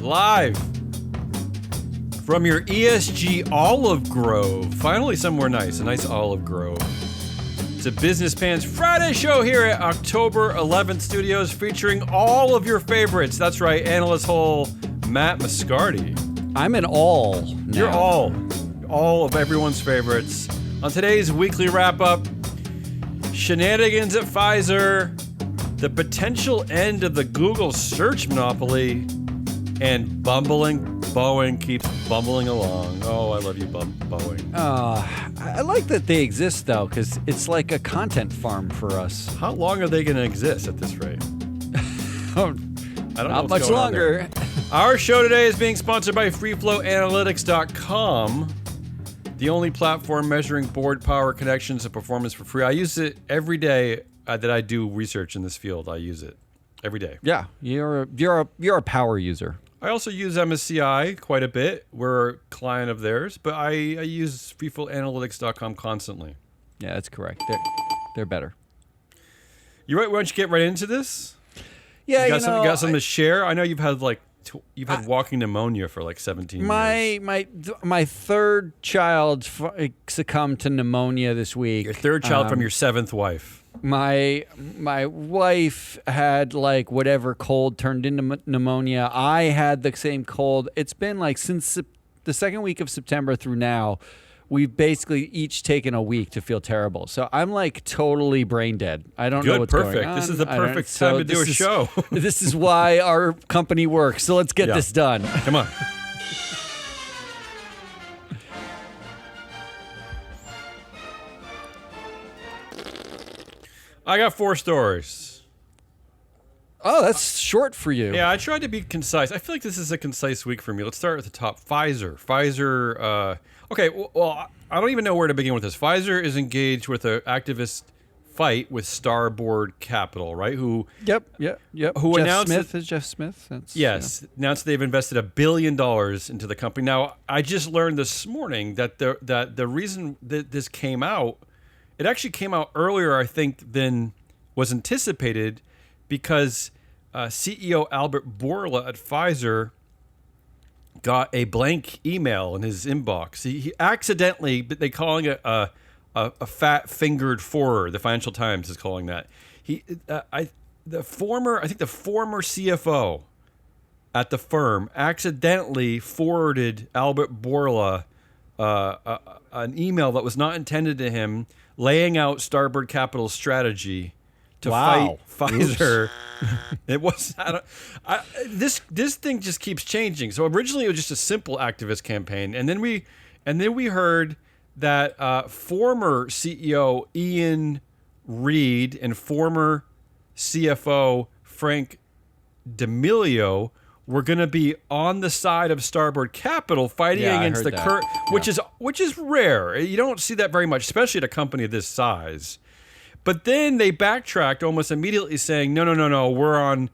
live from your ESG olive grove. Finally somewhere nice, a nice olive grove. It's a Business Pants Friday show here at October 11th Studios featuring all of your favorites. That's right, AnalystHole Matt Moscardi. I'm an all now. You're all of everyone's favorites. On today's weekly wrap-up, shenanigans at Pfizer, the potential end of the Google search monopoly, and bumbling Boeing keeps bumbling along. Oh, I love you, Boeing. I like that they exist, though, because it's like a content farm for us. How long are they going to exist at this rate? I don't know Not much longer. Our show today is being sponsored by FreeFlowAnalytics.com, the only platform measuring board power connections and performance for free. I use it every day that I do research in this field. I use it every day. Yeah, you're a power user. I also use MSCI quite a bit. We're a client of theirs, but I use FreeFlowAnalytics.com constantly. Yeah, that's correct. They're better. You're right. Why don't you get right into this? Yeah, you got something to share. I know you've had walking pneumonia for like 17 years. My third child succumbed to pneumonia this week. Your third child from your seventh wife. My wife had like whatever cold turned into pneumonia. I had the same cold. It's been like since the second week of September through now. We've basically each taken a week to feel terrible. So I'm like totally brain dead. I don't know what's going on. This is the perfect time to do a show. This is why our company works. So let's get this done. Come on. I got 4 stories. Oh, that's short for you. Yeah, I tried to be concise. I feel like this is a concise week for me. Let's start at the top. Pfizer. Okay, well, I don't even know where to begin with this. Pfizer is engaged with an activist fight with Starboard Capital, right? Yep. Who announced Jeff Smith? Announced they've invested $1 billion into the company. Now, I just learned this morning that the reason that this came out, it actually came out earlier, I think, than was anticipated, because CEO Albert Bourla at Pfizer got a blank email in his inbox. He accidentally, they calling it a fat-fingered forward. The Financial Times is calling that. The former CFO at the firm accidentally forwarded Albert Bourla an email that was not intended to him, laying out Starboard Capital's strategy to fight Pfizer. It was this thing just keeps changing. So originally it was just a simple activist campaign, and then we heard that former CEO Ian Reed and former CFO Frank D'Amelio were going to be on the side of Starboard Capital fighting against the current, which is rare. You don't see that very much, especially at a company of this size. But then they backtracked almost immediately, saying, no, we're on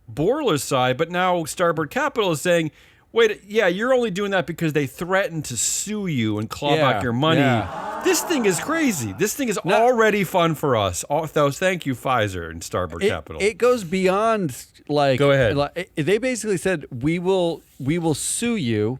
Bourla's side. But now Starboard Capital is saying, wait, yeah, you're only doing that because they threatened to sue you and claw back your money. Yeah. This thing is crazy. This thing is already fun for us. So thank you, Pfizer and Starboard Capital. It goes beyond like. Go ahead. They basically said we will sue you.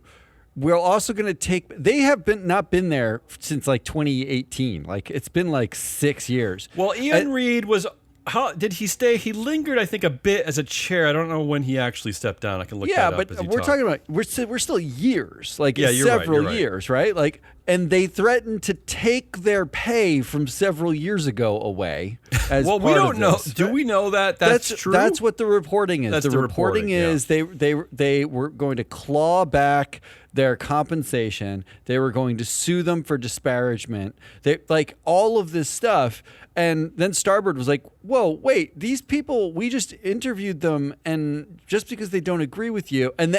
We're also going to take. They have not been there since like 2018. Like it's been like 6 years. Well, Ian Reed was. How did he stay? He lingered, I think, a bit as a chair. I don't know when he actually stepped down. I can look that up. Yeah, but we're talking about we're still years, like several years, right? Like, and they threatened to take their pay from several years ago away. As well, we don't know. Do we know that that's true? That's what the reporting is. That's the reporting is they were going to claw back their compensation. They were going to sue them for disparagement. They like all of this stuff. And then Starboard was like, whoa, wait, these people, we just interviewed them, and just because they don't agree with you. And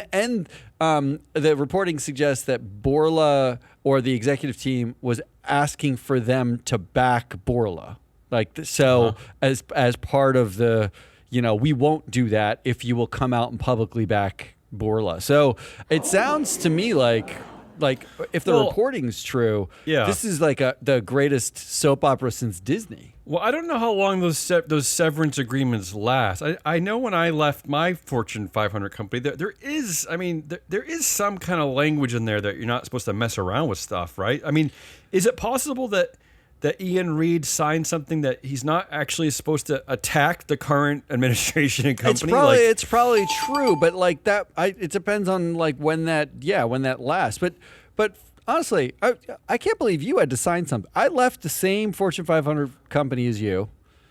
the reporting suggests that Bourla or the executive team was asking for them to back Bourla. Like, so as part of the, we won't do that if you will come out and publicly back Bourla. So it sounds to me like like if the reporting's true, this is like the greatest soap opera since Disney. Well, I don't know how long those severance agreements last. I know when I left my Fortune 500 company, there is some kind of language in there that you're not supposed to mess around with stuff, right? I mean, is it possible that Ian Reed signed something that he's not actually supposed to attack the current administration and company? It's probably true, but like that, it depends on like when that lasts. But honestly, I can't believe you had to sign something. I left the same Fortune 500 company as you.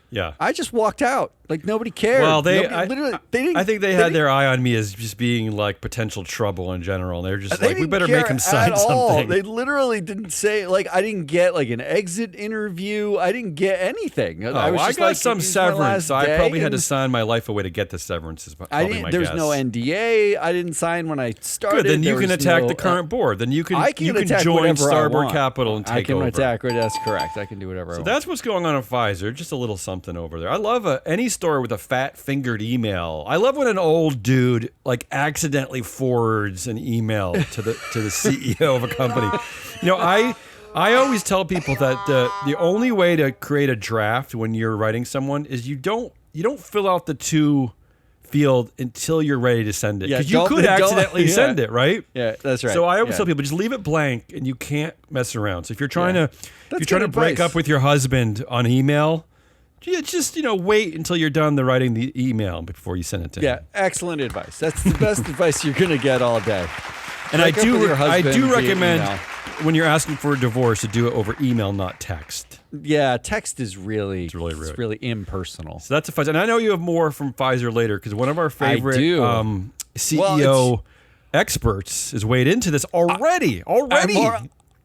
Yeah. I just walked out. Like nobody cared. Well, I think they had their eye on me as just being like potential trouble in general. And they're just like, we better make him sign something. They literally didn't say, like, I didn't get like an exit interview. I didn't get anything. I got some severance. So I probably had to sign my life away to get the severance. Is probably my guess. There's no NDA. I didn't sign when I started. Good, then you can attack the current board. Then you can join Starboard Capital and take over. I can attack. That's correct. I can do whatever I want. So that's what's going on at Pfizer. Just a little something over there. I love any store with a fat-fingered email. I love when an old dude like accidentally forwards an email to the CEO of a company. You know, I always tell people that the only way to create a draft when you're writing someone is you don't fill out the to field until you're ready to send it, because you could accidentally send it, right? Yeah, that's right. So I always tell people, just leave it blank, and you can't mess around. So if you're trying to break up with your husband on email, just wait until you're done writing the email before you send it to him. Yeah, excellent advice. That's the best advice you're gonna get all day. And I do recommend when you're asking for a divorce to do it over email, not text. Yeah, text is really rude. It's really impersonal. So that's a Pfizer. And I know you have more from Pfizer later, because one of our favorite CEO experts is weighed into this already.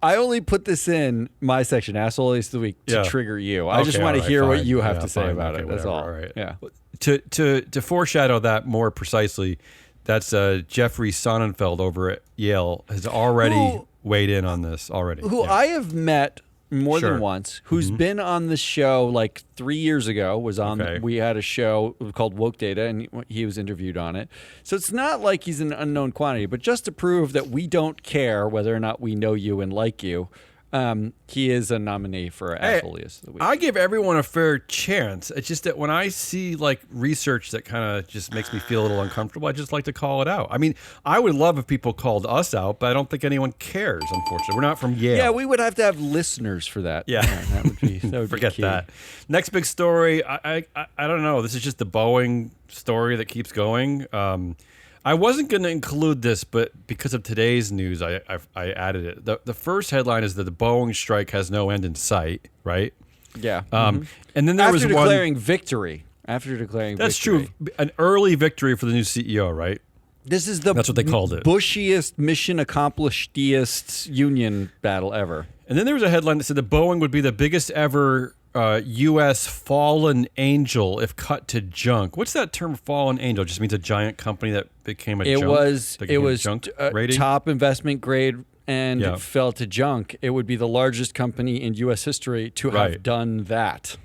I only put this in my section, Asshole Ace of the Week, to trigger you. I just want to hear what you have to say about it. That's all. All right. Yeah. To foreshadow that more precisely, that's Jeffrey Sonnenfeld over at Yale has already weighed in on this already. I have met more than once, who's been on the show like 3 years ago, we had a show called Woke Data, and he was interviewed on it. So it's not like he's an unknown quantity, but just to prove that we don't care whether or not we know you and like you, he is a nominee for Asshole Ace of the Week. I give everyone a fair chance. It's just that when I see like research that kind of just makes me feel a little uncomfortable, I just like to call it out. I mean, I would love if people called us out, but I don't think anyone cares, unfortunately. We're not from Yale. Yeah, we would have to have listeners for that. Yeah. That would be Forget key. that. Next big story, I don't know. This is just the Boeing story that keeps going. I wasn't going to include this, but because of today's news, I added it. The first headline is that the Boeing strike has no end in sight, right? Yeah. And then there was one... After declaring That's victory. true. An early victory for the new CEO, right? That's what they called it. Bushiest, mission accomplished union battle ever. And then there was a headline that said that Boeing would be the biggest ever U.S. fallen angel if cut to junk. What's that term, fallen angel? Just means a giant company that became a junk? It was junk rating? Top investment grade and it fell to junk. It would be the largest company in U.S. history to have done that.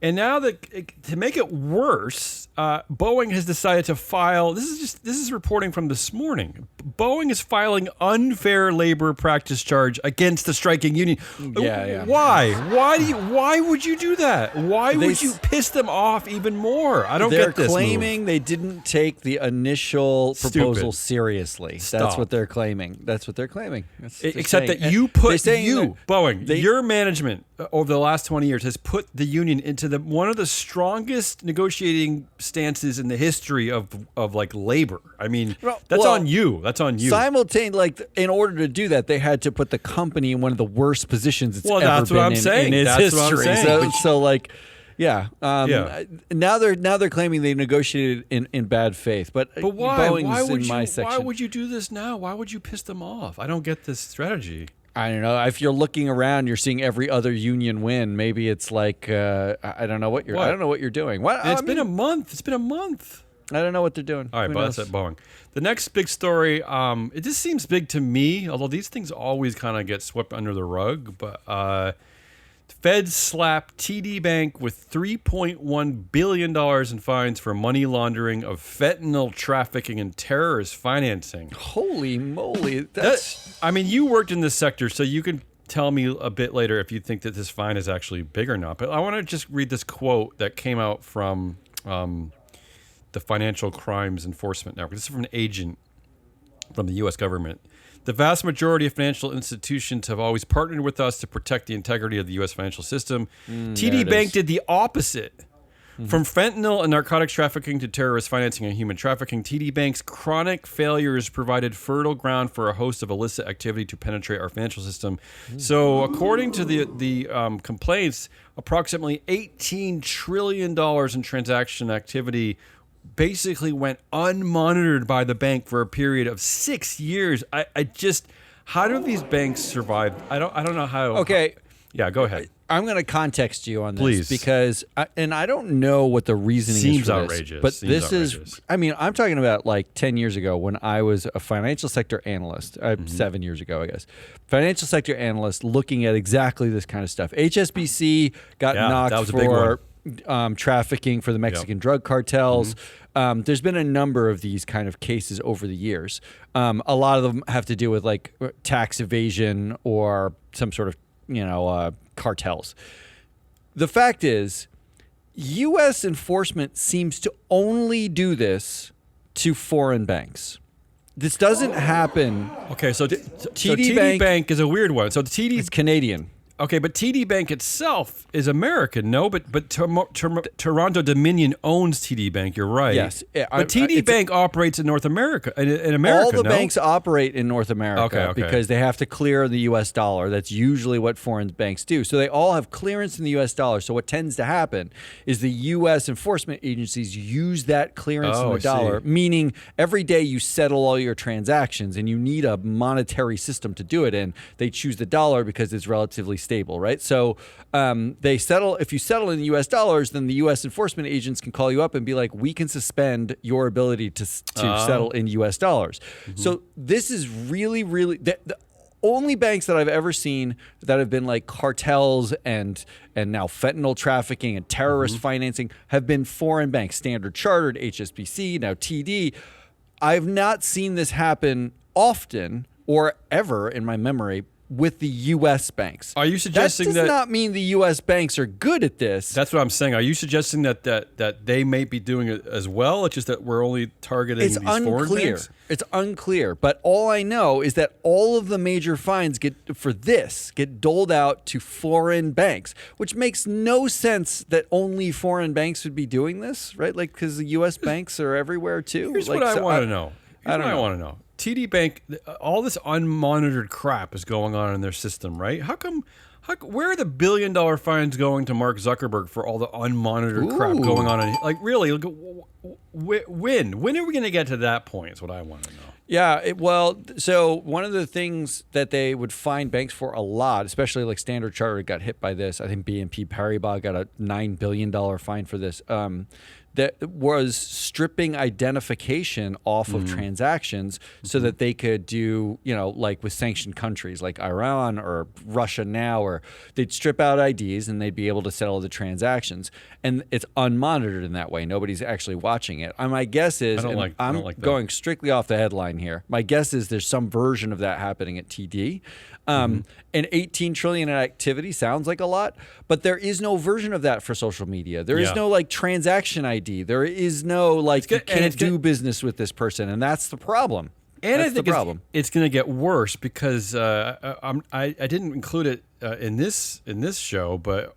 And now to make it worse, Boeing has decided to file. This is reporting from this morning. Boeing is filing unfair labor practice charge against the striking union. Yeah. Why? Why would you do that? Why would you piss them off even more? I don't get this. They're claiming they didn't take the initial proposal seriously. That's what they're claiming. Except that you put Boeing, your management over the last 20 years has put the union into one of the strongest negotiating stances in the history of like labor. I mean, that's on you. That's on you. Simultaneously, in order to do that, they had to put the company in one of the worst positions it's ever been in its history. Now they're claiming they negotiated in bad faith. But why? Boeing's why would you do this now? Why would you piss them off? I don't get this strategy. I don't know. If you're looking around, you're seeing every other union win. Maybe it's like I don't know what you're doing. It's been a month. I don't know what they're doing. All right, but that's at Boeing. The next big story, it just seems big to me, although these things always kind of get swept under the rug. But Feds slap TD Bank with $3.1 billion in fines for money laundering of fentanyl trafficking and terrorist financing. Holy moly. I mean, you worked in this sector, so you can tell me a bit later if you think that this fine is actually big or not. But I want to just read this quote that came out from the Financial Crimes Enforcement Network. This is from an agent from the U.S. government. The vast majority of financial institutions have always partnered with us to protect the integrity of the U.S. financial system. TD Bank did the opposite. Mm-hmm. From fentanyl and narcotics trafficking to terrorist financing and human trafficking, TD Bank's chronic failures provided fertile ground for a host of illicit activity to penetrate our financial system. Mm-hmm. So according to the complaints, approximately $18 trillion in transaction activity basically went unmonitored by the bank for a period of 6 years. I just, how do these banks survive? I don't know how. Okay. Yeah, go ahead. I'm going to context you on this. Please. Because, and I don't know what the reasoning is for this. Outrageous. But Seems this outrageous. is, I mean, I'm talking about like 10 years ago when I was a financial sector analyst, 7 years ago, I guess. Financial sector analyst looking at exactly this kind of stuff. HSBC got knocked for trafficking for the Mexican drug cartels. There's been a number of these kind of cases over the years. A lot of them have to do with like tax evasion or some sort of, cartels. The fact is, U.S. enforcement seems to only do this to foreign banks. This doesn't happen. Okay, so TD Bank is a weird one. So the TD is Canadian. Okay, but TD Bank itself is American, no? But Toronto Dominion owns TD Bank. You're right. Yes, but TD Bank operates in North America. In America, all the banks operate in North America because they have to clear the U.S. dollar. That's usually what foreign banks do. So they all have clearance in the U.S. dollar. So what tends to happen is the U.S. enforcement agencies use that clearance in the dollar, meaning every day you settle all your transactions and you need a monetary system to do it in. They choose the dollar because it's relatively stable, right? So they settle. If you settle in U.S. dollars, then the U.S. enforcement agents can call you up and be like, "We can suspend your ability to settle in U.S. dollars." Mm-hmm. So this is really, really the only banks that I've ever seen that have been like cartels and now fentanyl trafficking and terrorist financing have been foreign banks, Standard Chartered, HSBC, now TD. I've not seen this happen often or ever in my memory with the U.S. banks. Are you suggesting that does not mean the U.S. banks are good at this? That's what I'm saying. Are you suggesting that they may be doing it as well? It's just that we're only targeting these foreign banks? It's unclear. But all I know is that all of the major fines get doled out to foreign banks, which makes no sense that only foreign banks would be doing this, right? Like, because the U.S. banks are everywhere too. Here's what I want to know. I want to know. TD Bank, all this unmonitored crap is going on in their system, right? Where are the $1 billion fines going to Mark Zuckerberg for all the unmonitored crap going on? Like, really, when are we going to get to that point is what I want to know. Yeah, so one of the things that they would fine banks for a lot, especially like Standard Chartered got hit by this. I think BNP Paribas got a $9 billion fine for this. That was stripping identification off of transactions so that they could do, like with sanctioned countries like Iran or Russia now, or they'd strip out IDs and they'd be able to settle the transactions. And it's unmonitored in that way. Nobody's actually watching it. My guess is, I'm going strictly off the headline here. My guess is there's some version of that happening at TD. And 18 trillion in activity sounds like a lot, but there is no version of that for social media. There is no like transaction ID. There is no like you can't do business with this person, and that's the problem. And that's the problem. It's going to get worse because I didn't include it in this show, but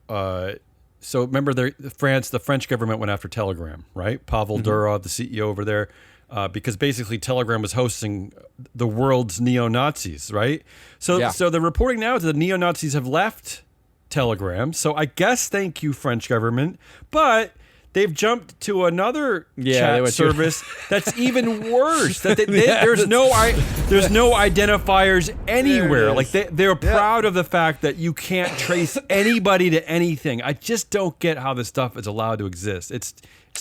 so remember the French government went after Telegram, right? Pavel Durov, the CEO over there. Because basically Telegram was hosting the world's neo-Nazis, right? So the reporting now is that the neo-Nazis have left Telegram. So I guess thank you, French government. But they've jumped to another chat service that's even worse. There's no identifiers anywhere. Like they're proud of the fact that you can't trace anybody to anything. I just don't get how this stuff is allowed to exist. It's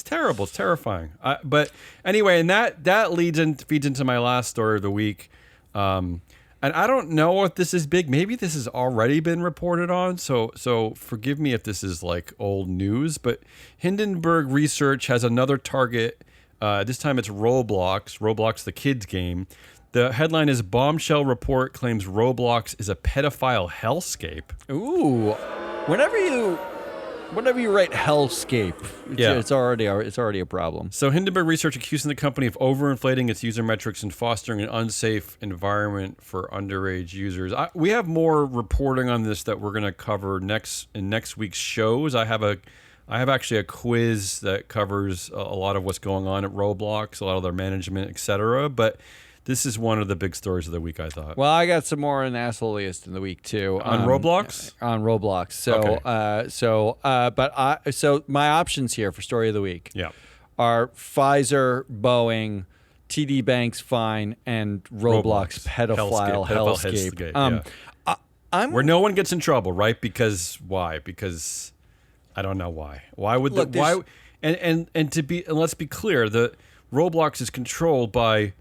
terrible. It's terrifying. But anyway, and that feeds into my last story of the week. And And I don't know if this is big. Maybe this has already been reported on. So forgive me if this is like old news. But Hindenburg Research has another target. This time it's Roblox. Roblox, the kids game. The headline is Bombshell Report Claims Roblox is a Pedophile Hellscape. Ooh. Whenever you write hellscape, it's already a problem. So Hindenburg Research accusing the company of overinflating its user metrics and fostering an unsafe environment for underage users. We have more reporting on this that we're going to cover in next week's shows. I have actually a quiz that covers a lot of what's going on at Roblox, a lot of their management, etc. But this is one of the big stories of the week, I thought. Well, I got some more in the assholeiest in the week too. On Roblox? On Roblox. So, okay. So my options here for story of the week Yeah. are Pfizer, Boeing, TD Bank's fine, and Roblox pedophile hellscape. Yeah. Where no one gets in trouble, right? Because why? Because I don't know why. Why would why? And let's be clear, the Roblox is controlled by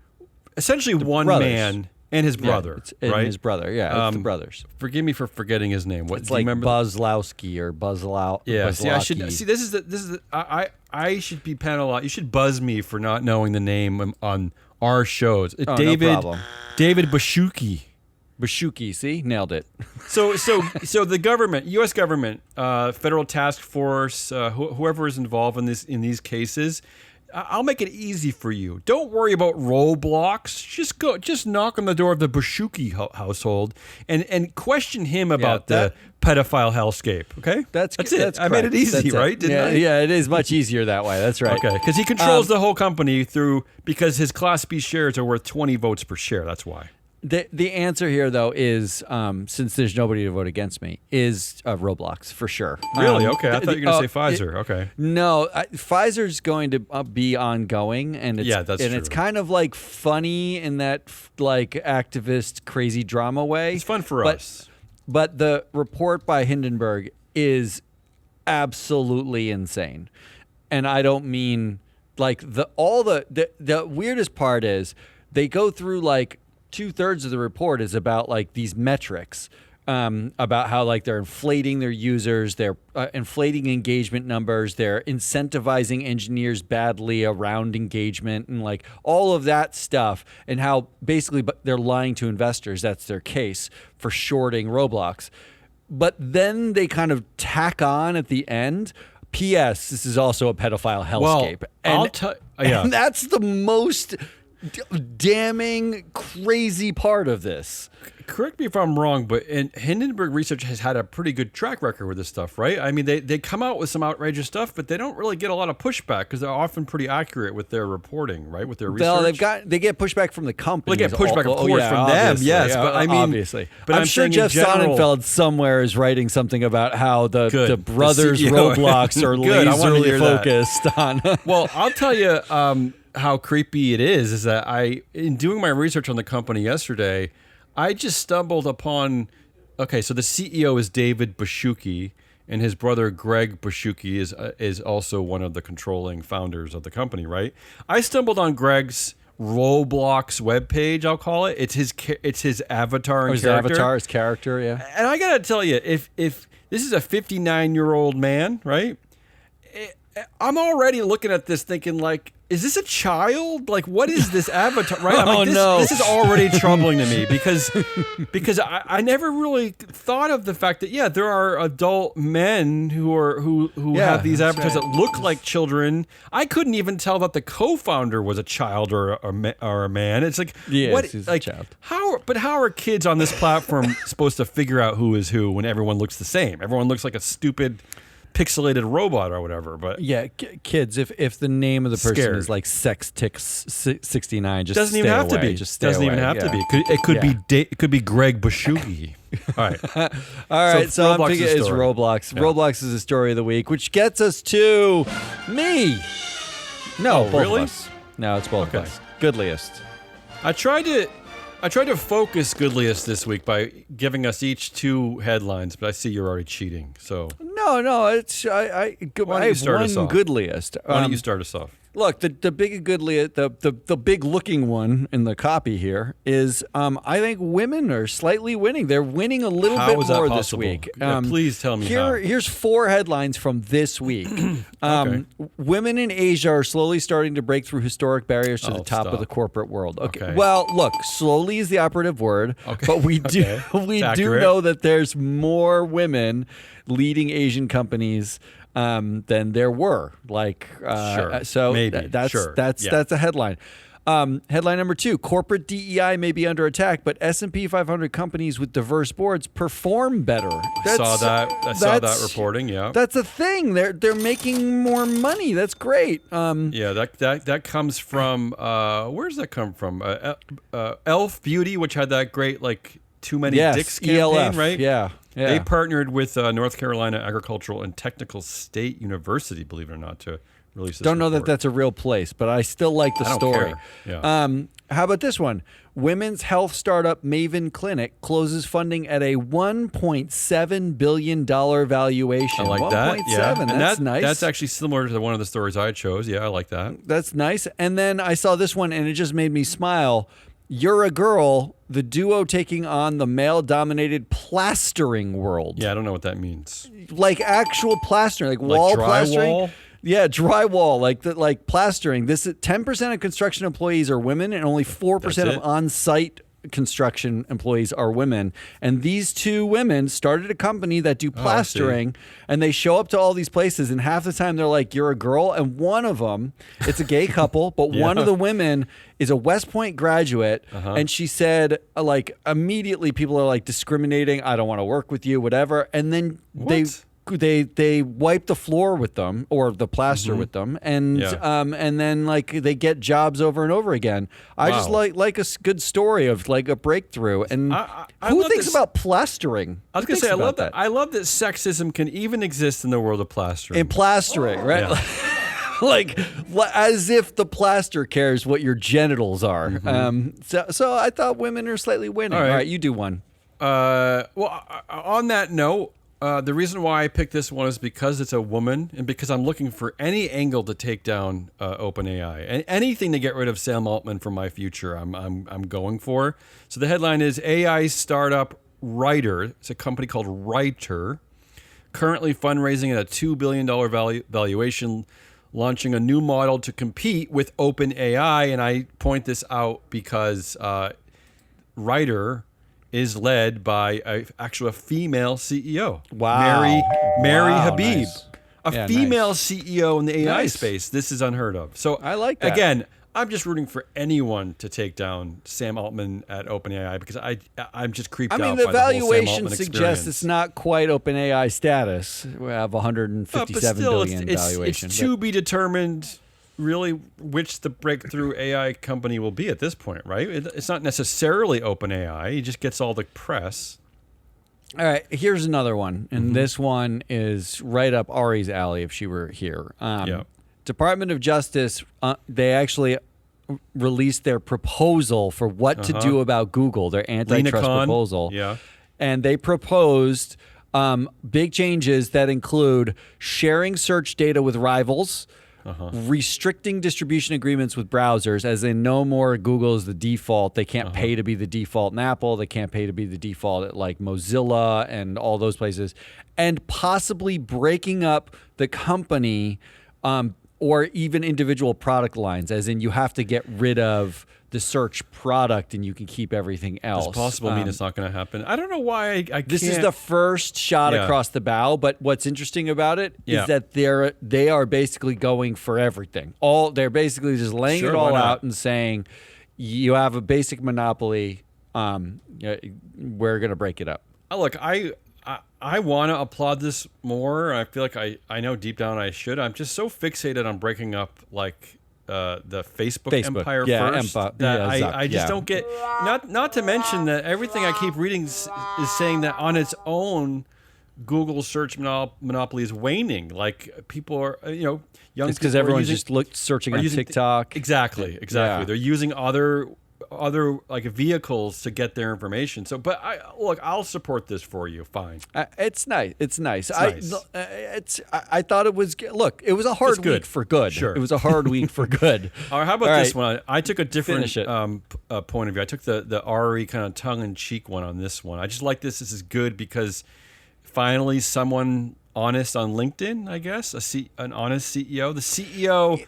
essentially one brothers. Man and his brother, right? And his brother, it's the brothers. Forgive me for forgetting his name. What it's do you like remember? Buzzlowski or Buzzlow. Yeah, Buzzlowski. This is I should be penalized. You should buzz me for not knowing the name on our shows. No problem. David Bashuki, see? Nailed it. So the government, U.S. government, federal task force, whoever is involved in these cases, I'll make it easy for you. Don't worry about Roblox. Just knock on the door of the Bashuki household and question him about the pedophile hellscape. Okay, that's it. That's I made it easy, that's right? Didn't I? Yeah, it is much easier that way. That's right. Okay, because he controls the whole company because his Class B shares are worth 20 votes per share. That's why. The answer here, though, is since there's nobody to vote against me, is Roblox for sure. Really? Okay, I thought you were going to say Pfizer. Okay. No, Pfizer's going to be ongoing, and it's true. It's kind of like funny in that like activist crazy drama way. It's fun for us. But the report by Hindenburg is absolutely insane, and I don't mean like the weirdest part is they go through like 2/3 of the report is about like these metrics, about how like they're inflating their users, they're inflating engagement numbers, they're incentivizing engineers badly around engagement and like all of that stuff, and how basically they're lying to investors. That's their case for shorting Roblox. But then they kind of tack on at the end, P.S. This is also a pedophile hellscape. Well, and that's the most damning crazy part of this. Correct me if I'm wrong, but Hindenburg Research has had a pretty good track record with this stuff, right? I mean, they come out with some outrageous stuff, but they don't really get a lot of pushback because they're often pretty accurate with their reporting, right? With their research. Well, they get pushback from the company. They get pushback, of course, from them. Yes, yeah, but I mean, obviously. But I'm sure Jeff Sonnenfeld somewhere is writing something about how the brothers Roblox are laserly focused on. Well, I'll tell you how creepy it is that in doing my research on the company yesterday, I just stumbled upon, so the CEO is David Bashuki, and his brother Greg Bashuki is also one of the controlling founders of the company, right? I stumbled on Greg's Roblox webpage, I'll call it. It's his avatar and character. His character, yeah. And I gotta tell you, if this is a 59-year-old man, right? I'm already looking at this thinking like, is this a child? Like, what is this avatar? Right? I'm like, this is already troubling to me because I never really thought of the fact that there are adult men who have these avatars that look like children. I couldn't even tell that the co-founder was a child or a man. It's like, he's a child. How are kids on this platform supposed to figure out who is who when everyone looks the same? Everyone looks like a stupid pixelated robot or whatever. But kids, if the name of the person is like Sextix69, just doesn't even have to be. Just doesn't even have to be. It could be Greg Bashuki. All right. So I'm thinking it's Roblox. Yeah. Roblox is the story of the week, which gets us to me. No, both really? of us. No, it's both of us. Goodliest. I tried to focus Goodliest this week by giving us each 2 headlines, but I see you're already cheating. So no, it's I have one Goodliest. Why don't you start us off? Look, the big goodly, the big looking one in the copy here is I think women are slightly winning. They're winning a little How bit is that more this possible? week. Yeah, please tell me how. Here's 4 headlines from this week. Okay. Women in Asia are slowly starting to break through historic barriers to the top of the corporate world. Okay. Well, look, slowly is the operative word, but we do know that there's more women leading Asian companies than there were. Sure. So Maybe. that's Yeah. a headline. Headline number 2: corporate DEI may be under attack, but S&P 500 companies with diverse boards perform better. I saw that reporting. Yeah, that's a thing. They're making more money. That's great. Yeah, that comes from where does that come from? Elf Beauty, which had that great too many dicks campaign, ELF, right? Yeah. They partnered with North Carolina Agricultural and Technical State University, believe it or not, to release this Don't know that report. that's a real place, but I still like the story. Care. Yeah. How about this one? Women's health startup Maven Clinic closes funding at a $1.7 billion valuation. I like that. Yeah. And That's nice. That's actually similar to one of the stories I chose. Yeah, I like that. That's nice. And then I saw this one, and it just made me smile. You're a Girl, the duo taking on the male-dominated plastering world. Yeah, I don't know what that means. Like actual plastering, like wall plastering. Drywall? Yeah, drywall, like plastering. This is 10% of construction employees are women, and only 4% of on-site construction employees are women. And these 2 women started a company that do plastering, and they show up to all these places, and half the time they're like, "You're a girl," and one of them, it's a gay couple, but one of the women is a West Point graduate, and she said, immediately people are discriminating. I don't want to work with you, whatever. And then they wipe the floor with them or the plaster with them, and then they get jobs over and over again. I just like a good story of a breakthrough. And who thinks about plastering? I was gonna say I love that. I love that sexism can even exist in the world of plastering. In plastering, right? Yeah. As if the plaster cares what your genitals are. So I thought women are slightly winning. All right, you do one. On that note. The reason why I picked this one is because it's a woman, and because I'm looking for any angle to take down OpenAI, and anything to get rid of Sam Altman from my future. I'm going for. So the headline is AI startup Writer. It's a company called Writer, currently fundraising at a $2 billion valuation, launching a new model to compete with OpenAI. And I point this out because Writer is led by a female CEO. Wow. Mary Habib. Nice. A female CEO in the AI space. This is unheard of. So I like that. Again, I'm just rooting for anyone to take down Sam Altman at OpenAI because I'm just creeped out by the whole Sam Altman experience. The valuation suggests it's not quite OpenAI status. We have 157 billion valuation. It's to be determined really which the breakthrough AI company will be at this point, right? It's not necessarily OpenAI. He just gets all the press. All right, here's another one. And this one is right up Ari's alley if she were here. Department of Justice, they actually released their proposal for what to do about Google, their antitrust proposal. Yeah. And they proposed big changes that include sharing search data with rivals, restricting distribution agreements with browsers, as in no more Google is the default. They can't pay to be the default in Apple. They can't pay to be the default at Mozilla and all those places. And possibly breaking up the company or even individual product lines, as in you have to get rid of the search product and you can keep everything else. Does possible mean it's not going to happen? I don't know why I can't. This is the first shot across the bow, but what's interesting about it is that they are basically going for everything. They're basically just laying it all out and saying, you have a basic monopoly, we're going to break it up. Look, I want to applaud this more. I feel like I know deep down I should. I'm just so fixated on breaking up the Facebook empire first. I just don't get. Not to mention that everything I keep reading is saying that on its own, Google's search monopoly is waning. People are, young. It's because everyone's just searching on TikTok. Exactly. Yeah. They're using other other like vehicles to get their information. So, but I'll support this for you. Fine. It's nice. It's nice. Nice. I thought it was. Look, it was a hard week for good. Sure. It was a hard week for good. All right, how about this one? I took a different point of view. I took the Ari kind of tongue-in-cheek one on this one. I just like this. This is good because finally someone honest on LinkedIn, I guess, an honest CEO. The CEO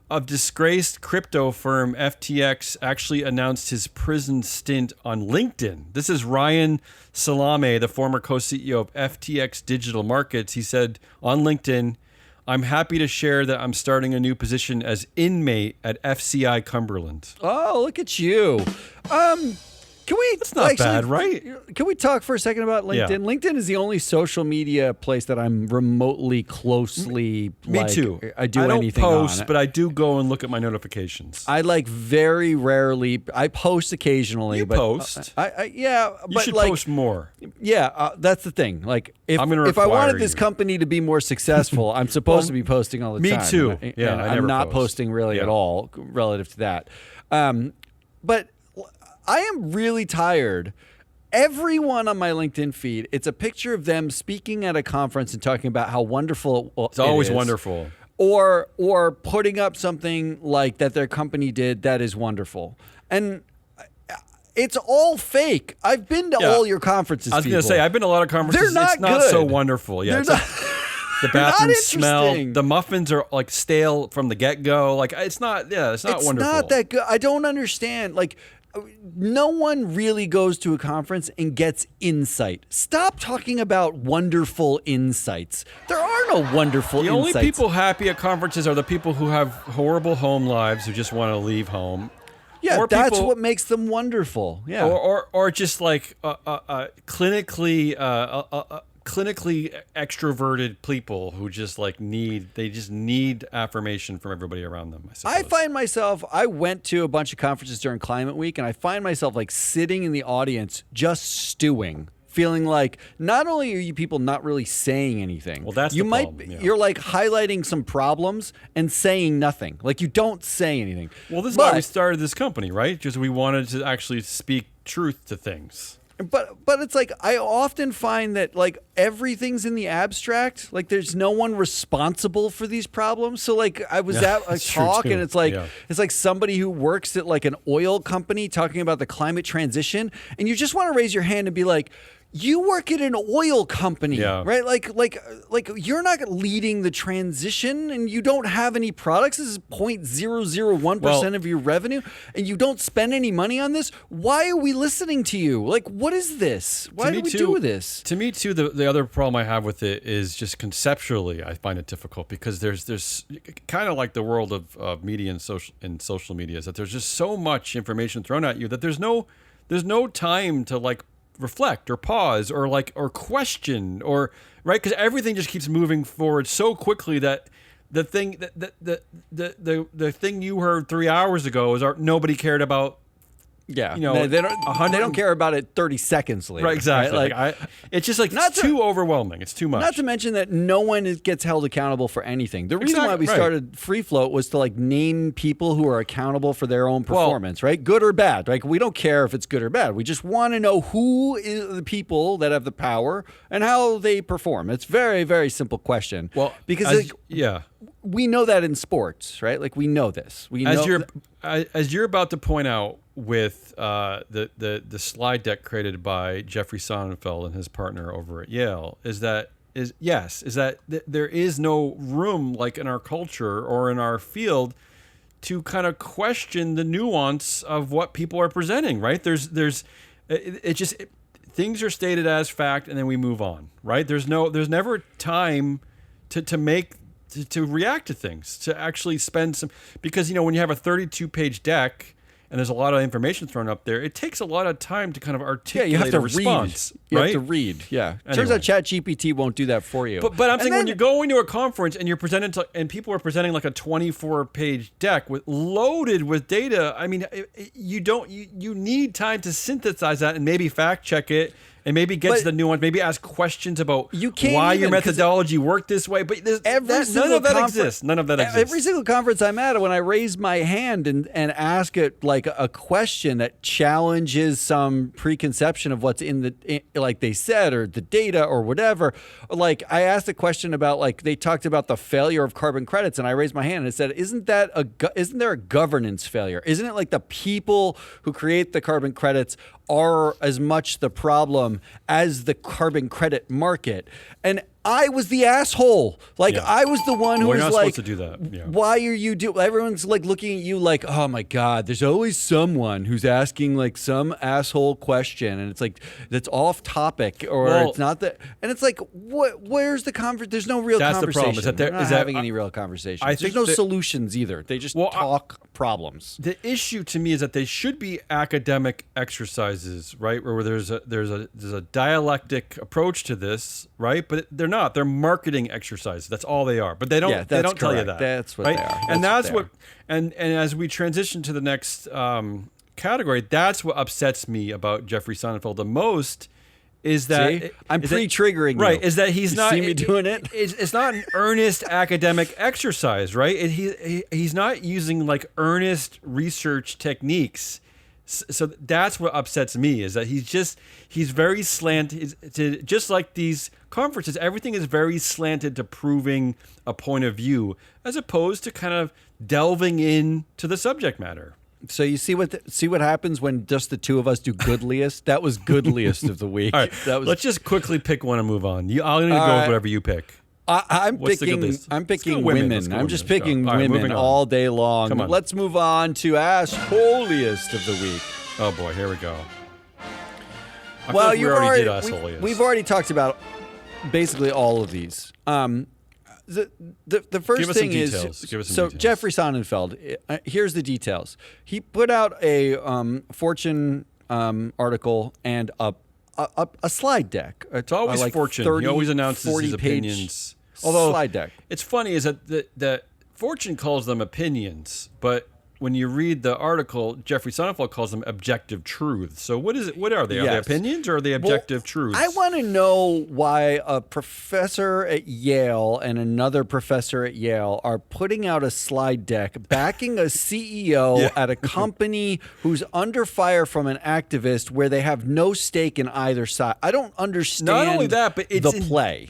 of disgraced crypto firm FTX actually announced his prison stint on LinkedIn. This is Ryan Salame, the former co-CEO of FTX Digital Markets. He said on LinkedIn, "I'm happy to share that I'm starting a new position as inmate at FCI Cumberland." Oh, look at you. Can we? That's not bad, right? Can we talk for a second about LinkedIn? Yeah. LinkedIn is the only social media place that I'm remotely closely. Me too. I don't anything post, but I do go and look at my notifications. I very rarely. I post occasionally. You but post. Yeah. You but should like, post more. Yeah, that's the thing. Like, if I wanted this company to be more successful, I'm supposed to be posting all the me time. Me too. And I'm not posting really at all relative to that. But I am really tired. Everyone on my LinkedIn feed, it's a picture of them speaking at a conference and talking about how wonderful it's always wonderful. Or putting up something like that their company did that is wonderful. And it's all fake. I've been to all your conferences. I was going to say, I've been to a lot of conferences. They're not it's not good. so wonderful. Yeah, the bathroom smell. The muffins are like stale from the get-go. Like it's not wonderful. It's not that good. I don't understand. Like, no one really goes to a conference and gets insight. Stop talking about wonderful insights. There are no wonderful insights. The only people happy at conferences are the people who have horrible home lives who just want to leave home. Yeah, that's what makes them wonderful. Yeah, or just like clinically extroverted people who just need affirmation from everybody around them. I find myself, I went to a bunch of conferences during Climate Week, and I find myself like sitting in the audience just stewing, feeling like not only are you people not really saying anything. Well, that's the problem. You're like highlighting some problems and saying nothing. Like you don't say anything. Well, this is why we started this company, right? Because we wanted to actually speak truth to things. But it's like I often find that like everything's in the abstract. Like there's no one responsible for these problems. So like I was at a talk and it's like somebody who works at like an oil company talking about the climate transition, and you just want to raise your hand and be like, you work at an oil company, right? Like you're not leading the transition, and you don't have any products. This is 0.001% of your revenue, and you don't spend any money on this. Why are we listening to you? Like, what is this? Why do we do this? To me, too, the other problem I have with it is just conceptually, I find it difficult because there's kind of like the world of media and social media is that there's just so much information thrown at you that there's no time to like reflect or pause or question or right, because everything just keeps moving forward so quickly that the thing the thing you heard 3 hours ago is nobody cared about. Yeah, they don't care about it 30 seconds later. Right, exactly. Right? Like it's just like it's too overwhelming. It's too much. Not to mention that no one gets held accountable for anything. The reason why we started Free Float was to like name people who are accountable for their own performance, right? Good or bad. Like we don't care if it's good or bad. We just want to know who is the people that have the power and how they perform. It's very, very simple question. Well, because we know that in sports, right? Like we know this. As you're about to point out with the slide deck created by Jeffrey Sonnenfeld and his partner over at Yale is that there is no room like in our culture or in our field to kind of question the nuance of what people are presenting, right? Things are stated as fact and then we move on, right? There's never time to react to things, to actually spend some, because when you have a 32-page deck and there's a lot of information thrown up there, it takes a lot of time to kind of articulate a response. You have to read. Yeah. Anyway. Turns out ChatGPT won't do that for you. But I'm saying when you're going to a conference and you're and people are presenting like a 24-page deck loaded with data, I mean, you need time to synthesize that and maybe fact check it And maybe get to the nuance. Maybe ask questions about why your methodology worked this way. But none of that exists. None of that exists. Every single conference I'm at, when I raise my hand and ask it like a question that challenges some preconception of what's like they said, or the data or whatever, like I asked a question about, like, they talked about the failure of carbon credits, and I raised my hand and said, isn't there a governance failure? Isn't it like the people who create the carbon credits are as much the problem as the carbon credit market? And I was the asshole. Like, I was the one who was like, supposed to do that. Yeah. Why are you everyone's like looking at you like, oh my God, there's always someone who's asking like some asshole question, and it's like, that's off topic, or it's not that. And it's like, where's the conversation? There's no real conversation. That's the problem. They're not having any real conversation. There's no solutions either. They just talk problems. The issue to me is that they should be academic exercises, right? Where there's a dialectic approach to this, right? But they're not. They're marketing exercises. That's all they are. But they don't. Yeah, they don't tell you that. That's what they are. And that's what. And as we transition to the next category, that's what upsets me about Jeffrey Sonnenfeld the most. Is that I'm pre-triggering? Right? Is that he's not see me doing it? It's not an earnest academic exercise, right? He's not using like earnest research techniques. So that's what upsets me, is that he's very slanted to, just like these conferences, everything is very slanted to proving a point of view, as opposed to kind of delving into the subject matter. So you see what happens when just the two of us do goodliest? That was goodliest of the week. All right, let's just quickly pick one and move on. I'm going to go with whatever you pick. I'm picking women. I'm just picking women all day long. Come on. Let's move on to Ash Holiest of the week. Oh boy, here we go. Well, we already did Ash Holiest. We've already talked about basically all of these. The first thing is, so Jeffrey Sonnenfeld, here's the details. He put out a Fortune article and a slide deck. It's always like Fortune. 30, he always announces his opinions. Although slide deck. It's funny is that Fortune calls them opinions, but when you read the article, Jeffrey Sonnenfeld calls them objective truths. So what is it? What are they? Are they opinions or are they objective truths? I want to know why a professor at Yale and another professor at Yale are putting out a slide deck backing a CEO at a company who's under fire from an activist where they have no stake in either side. I don't understand. Not only that, but it's play.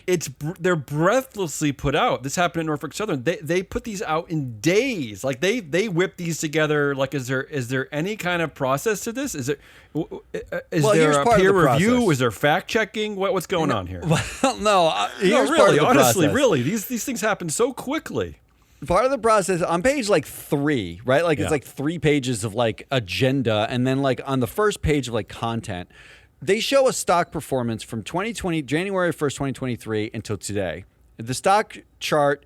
They're breathlessly put out. This happened in Norfolk Southern. They put these out in days. Like they whip these together. Like, is there any kind of process to this? Is there a peer review? Is there fact checking? What's going on here? Well, no. Really, honestly, really, these things happen so quickly. Part of the process on page like 3, right? Like it's like 3 pages of like agenda, and then like on the first page of like content, they show a stock performance from 2020 January 1st, 2023 until today. The stock chart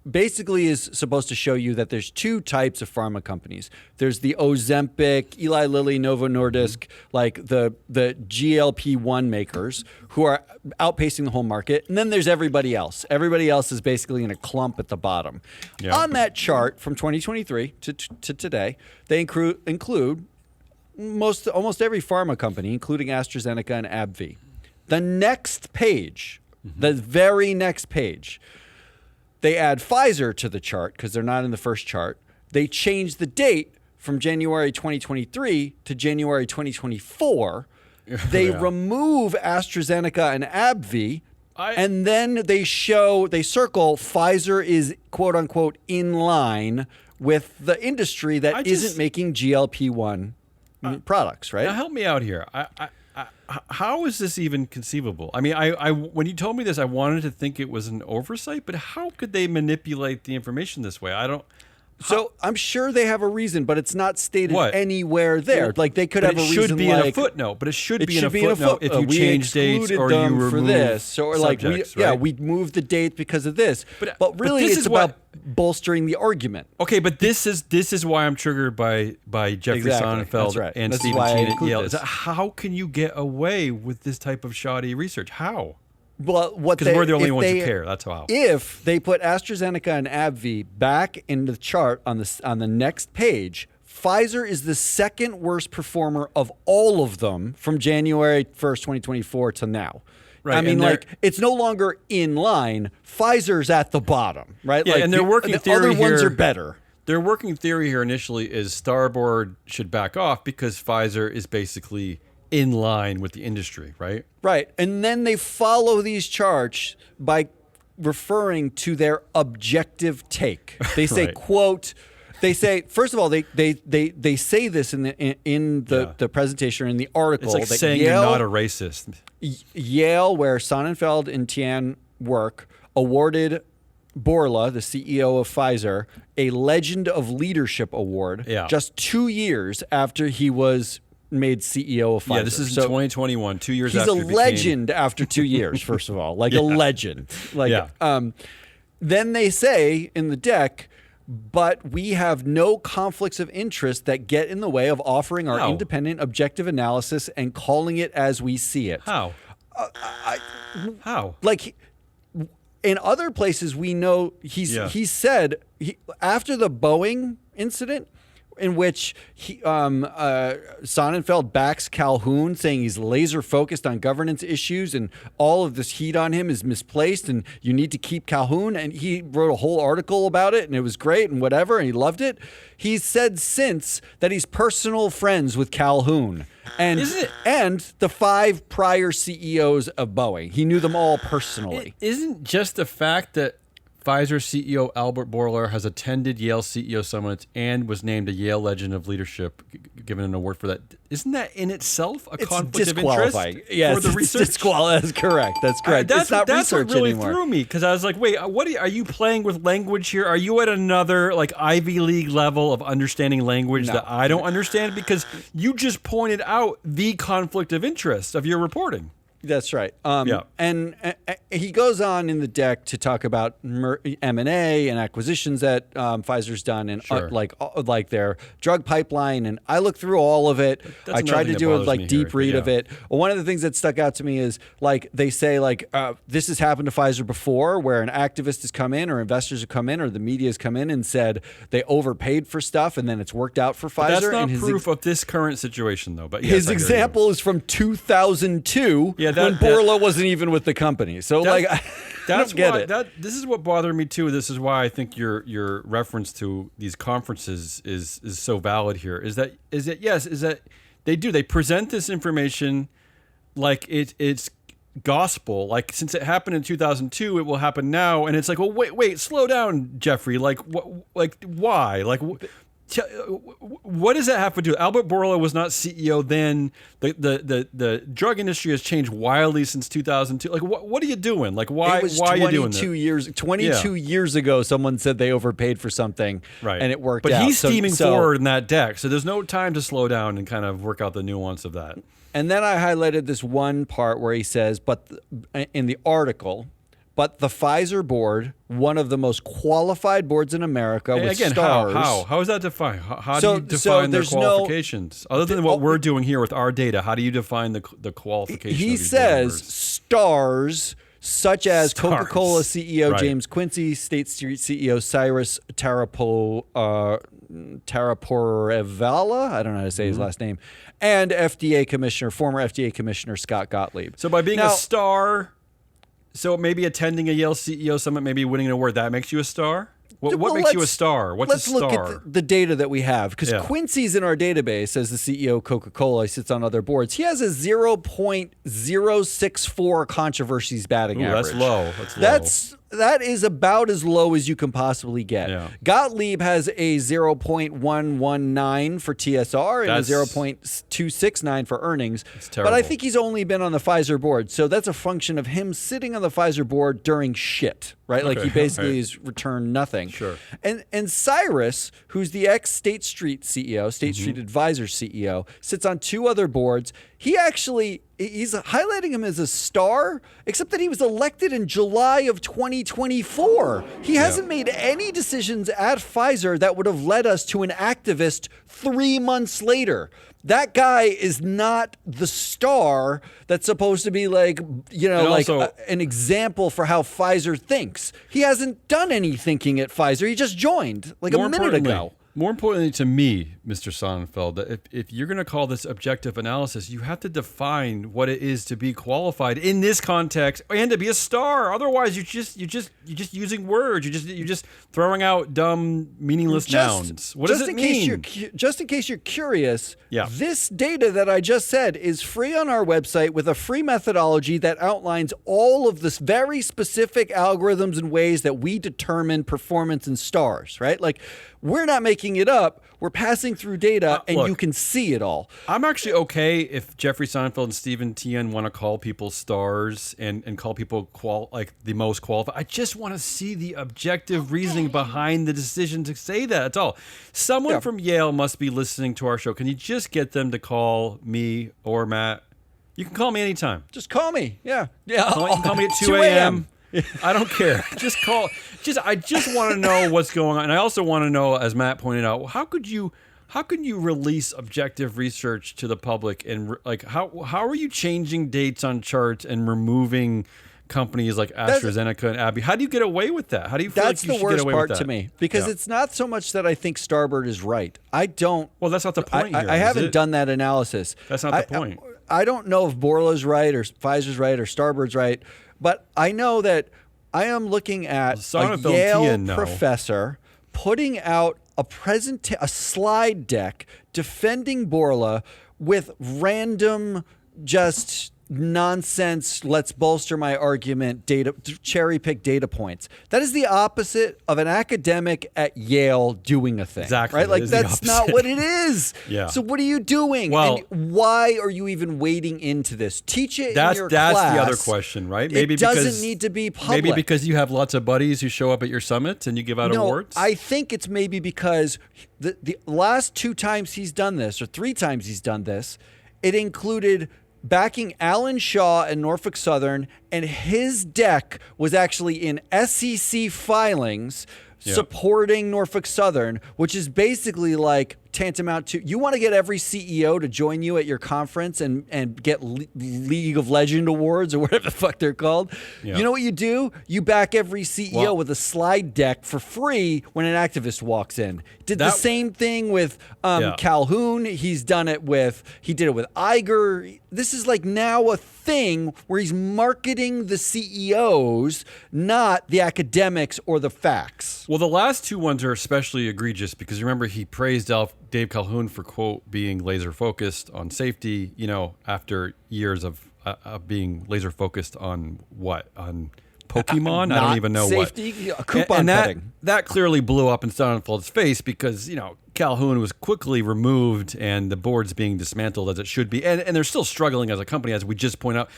basically is supposed to show you that there's 2 types of pharma companies. There's the Ozempic, Eli Lilly, Novo Nordisk, like the GLP-1 makers who are outpacing the whole market. And then there's everybody else. Everybody else is basically in a clump at the bottom. Yeah. On that chart from 2023 to today, they include almost every pharma company, including AstraZeneca and AbbVie. The next page, the very next page, they add Pfizer to the chart because they're not in the first chart. They change the date from January 2023 to January 2024. They remove AstraZeneca and AbbVie, and then they circle Pfizer is quote unquote in line with the industry that isn't making GLP-1 products, right? Now help me out here. How is this even conceivable? I mean, I when you told me this, I wanted to think it was an oversight, but how could they manipulate the information this way? So I'm sure they have a reason, but it's not stated anywhere there. Like they could have a reason. It should be in a footnote, but it should be in a footnote if you change dates or you remove for this, or like we moved the date because of this. But really, it's about bolstering the argument. Okay, but this is why I'm triggered by Jeffrey Sonnenfeld and Stephen Keen at Yale. How can you get away with this type of shoddy research? How? Well, because we're the only ones who care. That's how. If they put AstraZeneca and AbbVie back in the chart on the next page, Pfizer is the second worst performer of all of them from January 1st, 2024 to now. Right, I mean, like, it's no longer in line. Pfizer's at the bottom, right? Yeah, like, and their working theory other ones here- are better. Their working theory here initially is Starboard should back off because Pfizer is basically in line with the industry, right? Right. And then they follow these charts by referring to their objective take. They say, Right. quote, they say, first of all, they say this in the presentation or in the article. It's like that saying Yale, you're not a racist. Yale, where Sonnenfeld and Tian work, awarded Bourla, the CEO of Pfizer, a Legend of Leadership award just 2 years after he was made CEO of Pfizer. Yeah, this is in 2021, 2 years he's after a he became... legend after 2 years, first of all. Like a legend. Like, Yeah. Then they say in the deck, but we have no conflicts of interest that get in the way of offering our How? independent, objective analysis and calling it as we see it. How? How? Like, in other places, we know he said after the Boeing incident, in which Sonnenfeld backs Calhoun, saying he's laser focused on governance issues and all of this heat on him is misplaced and you need to keep Calhoun. And he wrote a whole article about it and it was great and whatever, and he loved it. He's said since that he's personal friends with Calhoun and the 5 prior CEOs of Boeing. He knew them all personally. It isn't just the fact that Pfizer CEO Albert Bourla has attended Yale CEO summits and was named a Yale Legend of Leadership, given an award for that. Isn't that in itself a conflict of interest yes, for the research? That's correct. That's correct. It's not research what really anymore. threw me, because I was like, wait, are you playing with language here? Are you at another like Ivy League level of understanding language that I don't understand? Because you just pointed out the conflict of interest of your reporting. That's right. And he goes on in the deck to talk about M&A and acquisitions that Pfizer's done and like their drug pipeline. And I looked through all of it. That's I tried to do a like deep here, read of it. Well, one of the things that stuck out to me is like they say like this has happened to Pfizer before, where an activist has come in or investors have come in or the media has come in and said they overpaid for stuff and then it's worked out for Pfizer. That's not proof of this current situation, though. But yes, his example is from 2002. Yeah, when Bourla wasn't even with the company. So like, I don't get it. This is what bothered me too. This is why I think your reference to these conferences is so valid here. Is that they present this information like it's gospel. Like, since it happened in 2002, it will happen now. And it's like, well, wait, slow down, Jeffrey. Like, why? Like, what does that have to do? Albert Bourla was not CEO then. The drug industry has changed wildly since 2002. Like, what are you doing? Like, why are you doing this? 22 years ago, someone said they overpaid for something, and it worked out. But he's steaming forward in that deck, so there's no time to slow down and kind of work out the nuance of that. And then I highlighted this one part where he says, in the article, but the Pfizer board, one of the most qualified boards in America, with stars. How is that defined? How do you define their qualifications? Other than what we're doing here with our data, how do you define the qualifications? He says stars such as Coca-Cola CEO James Quincy, State Street CEO Cyrus Taraporevala, I don't know how to say his last name, and former FDA Commissioner Scott Gottlieb. So by being a star... So maybe attending a Yale CEO summit, maybe winning an award, that makes you a star? What makes you a star? What's a star? Let's look at the data that we have, because Quincy's in our database as the CEO of Coca-Cola. He sits on other boards. He has a 0.064 controversies batting average. That's low. That is about as low as you can possibly get. Yeah. Gottlieb has a 0.119 for TSR and a 0.269 for earnings. But I think he's only been on the Pfizer board. So that's a function of him sitting on the Pfizer board during shit, right? Like he basically has returned nothing. Sure. And Cyrus, who's the ex-State Street CEO, State Street Advisor CEO, sits on 2 other boards. He's highlighting him as a star, except that he was elected in July of 2024. He hasn't made any decisions at Pfizer that would have led us to an activist 3 months later. That guy is not the star that's supposed to be like, an example for how Pfizer thinks. He hasn't done any thinking at Pfizer. He just joined like a minute ago. More importantly to me, Mr. Sonnenfeld, that if you're going to call this objective analysis, you have to define what it is to be qualified in this context and to be a star. Otherwise, you're just using words. You're just throwing out dumb, meaningless nouns. What does it mean? Just in case you're curious, yeah. This data that I just said is free on our website with a free methodology that outlines all of this very specific algorithms and ways that we determine performance in stars, right? Like, we're not making it up. We're passing through data, and look, you can see it all. I'm actually okay if Jeffrey Sonnenfeld and Stephen Tien want to call people stars and call people like the most qualified. I just want to see the objective reasoning behind the decision to say that. That's all. Someone from Yale must be listening to our show. Can you just get them to call me or Matt? You can call me anytime. Just call me. Yeah. You can call me at 2 a.m. I don't care. Just call. I just want to know what's going on, and I also want to know, as Matt pointed out, how can you release objective research to the public, and like how are you changing dates on charts and removing companies like AstraZeneca and Abbey? How do you get away with that? How do you feel like you should get away with that? That's the worst part to me, because it's not so much that I think Starboard is right. I don't. Well, that's not the point here. I haven't done that analysis. That's not the point. I don't know if Borla's right or Pfizer's right or Starboard's right. But I know that I am looking at a Yale professor putting out a slide deck defending Borla with random, just nonsense, let's bolster my argument, cherry pick data points. That is the opposite of an academic at Yale doing a thing. Exactly. Right? Like, that's not what it is. Yeah. So what are you doing? Well, and why are you even wading into this? Teach it in your class. That's the other question, right? Maybe it doesn't need to be public. Maybe because you have lots of buddies who show up at your summit and you give out awards? I think it's maybe because the last 2 times he's done this, or 3 times he's done this, it included backing Alan Shaw and Norfolk Southern, and his deck was actually in SEC filings supporting Norfolk Southern, which is basically like tantamount to, you want to get every CEO to join you at your conference and get League of Legend awards or whatever the fuck they're called. Yeah. You know what you do? You back every CEO with a slide deck for free when an activist walks in. Did the same thing with Calhoun. He did it with Iger. This is like now a thing where he's marketing the CEOs, not the academics or the facts. Well, the last 2 ones are especially egregious because remember he praised Dave Calhoun for, quote, being laser focused on safety, after years of being laser focused on what? On Pokemon? I don't even know safety, what. Coupon and that clearly blew up in Sonnenfeld's face because, Calhoun was quickly removed and the board's being dismantled as it should be. And they're still struggling as a company, as we just point out.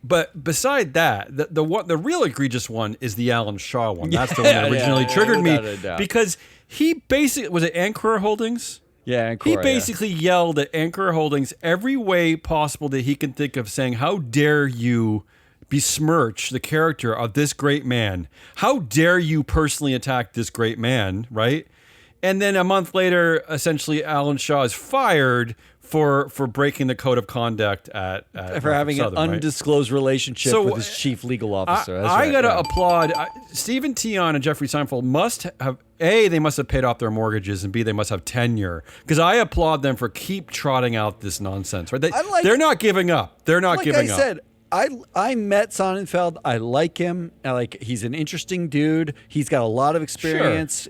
But beside that, the real egregious one is the Alan Shaw one. That's the one that originally triggered me because he basically, was it Anchor Holdings? Yeah, he basically yelled at Anchor Holdings every way possible that he can think of, saying, "How dare you besmirch the character of this great man? How dare you personally attack this great man?" Right? And then a month later, essentially, Alan Shaw is fired for breaking the code of conduct at for having Southern, an undisclosed relationship with his chief legal officer. I gotta applaud Stephen Tien and Jeffrey Seinfeld must have they must have paid off their mortgages, and B, they must have tenure, because I applaud them for keep trotting out this nonsense. Right? They're not giving up. They're not giving up. Like I said, I met Sonnenfeld. I like him. He's an interesting dude. He's got a lot of experience,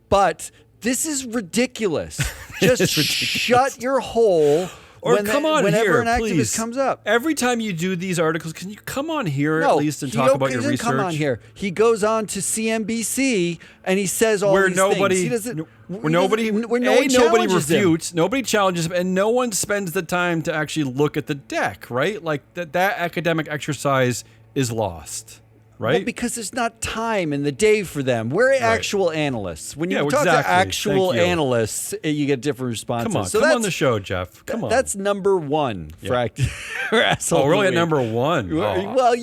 but this is ridiculous. Just shut your hole whenever an activist comes up. Every time you do these articles, can you come on here at least and talk about your research? Come on here. He goes on to CNBC and he says all these things. He doesn't. Nobody refutes, nobody challenges him, and no one spends the time to actually look at the deck, right? Like that academic exercise is lost. Right? Well, because there's not time in the day for them. We're actual analysts. When you talk to actual analysts, you get different responses. Come on the show, Jeff. Come on. That's number 1 for asshole. Oh, really? At number 1? Well,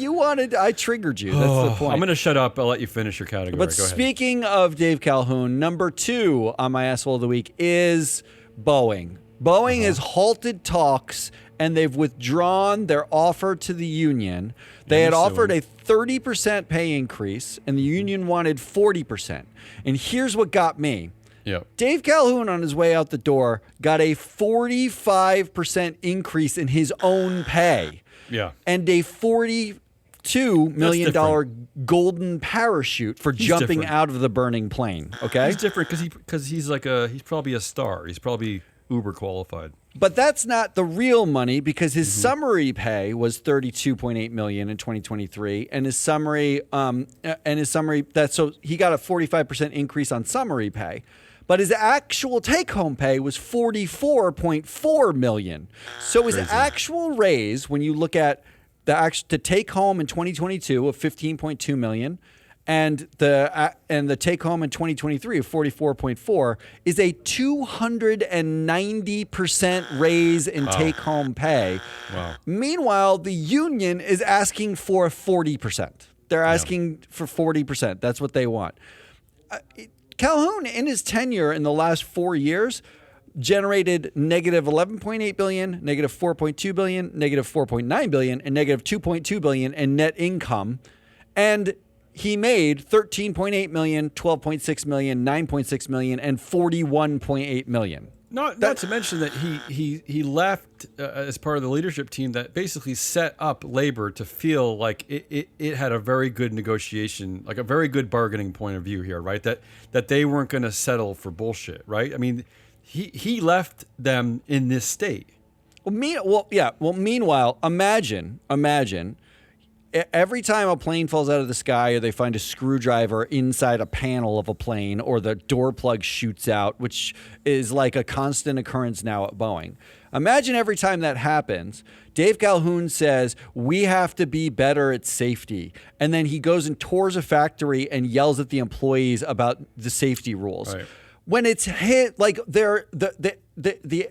I triggered you. That's the point. I'm going to shut up. I'll let you finish your category. But speaking of Dave Calhoun, number 2 on my asshole of the week is Boeing. Boeing has halted talks and they've withdrawn their offer to the union. They had offered a 30% pay increase, and the union wanted 40%. And here's what got me. Yeah. Dave Calhoun, on his way out the door, got a 45% increase in his own pay. Yeah. And a $42 million golden parachute for jumping out of the burning plane. Okay. He's different because he's probably a star. He's probably uber qualified. But that's not the real money, because his summary pay was $32.8 million in 2023, and his summary so he got a 45% increase on summary pay. But his actual take-home pay was $44.4 million. So his actual raise, when you look at the take home in 2022 of $15.2 million, and the take home in 2023 of 44.4, is a 290% raise in take home pay. Wow. Meanwhile, the union is asking for 40%. They're asking for 40%. That's what they want. Calhoun, in his tenure in the last 4 years, generated negative $11.8 billion, negative $4.2 billion, negative $4.9 billion, and negative $2.2 billion in net income. And he made $13.8 million, $12.6 million, $9.6 million, and $41.8 million. Not to mention that he left as part of the leadership team that basically set up labor to feel like it had a very good negotiation, like a very good bargaining point of view here, right? That they weren't going to settle for bullshit, right? I mean, he left them in this state. Meanwhile, imagine every time a plane falls out of the sky, or they find a screwdriver inside a panel of a plane, or the door plug shoots out, which is like a constant occurrence now at Boeing. Imagine every time that happens, Dave Calhoun says, we have to be better at safety. And then he goes and tours a factory and yells at the employees about the safety rules. Right. When it's hit, like the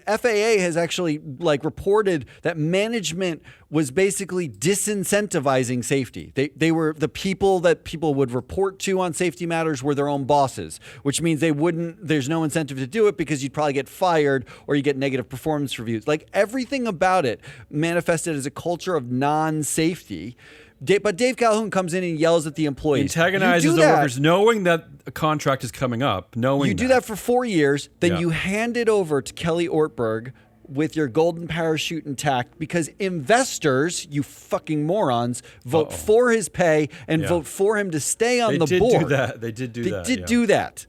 FAA has actually reported that management was basically disincentivizing safety. They were the people that people would report to on safety matters were their own bosses, which means there's no incentive to do it because you'd probably get fired or you get negative performance reviews. Like, everything about it manifested as a culture of non-safety. But Dave Calhoun comes in and yells at the employees. Antagonizes the workers, knowing that a contract is coming up. You do that for 4 years, then you hand it over to Kelly Ortberg with your golden parachute intact, because investors, you fucking morons, vote for his pay and vote for him to stay on the board. They did do that.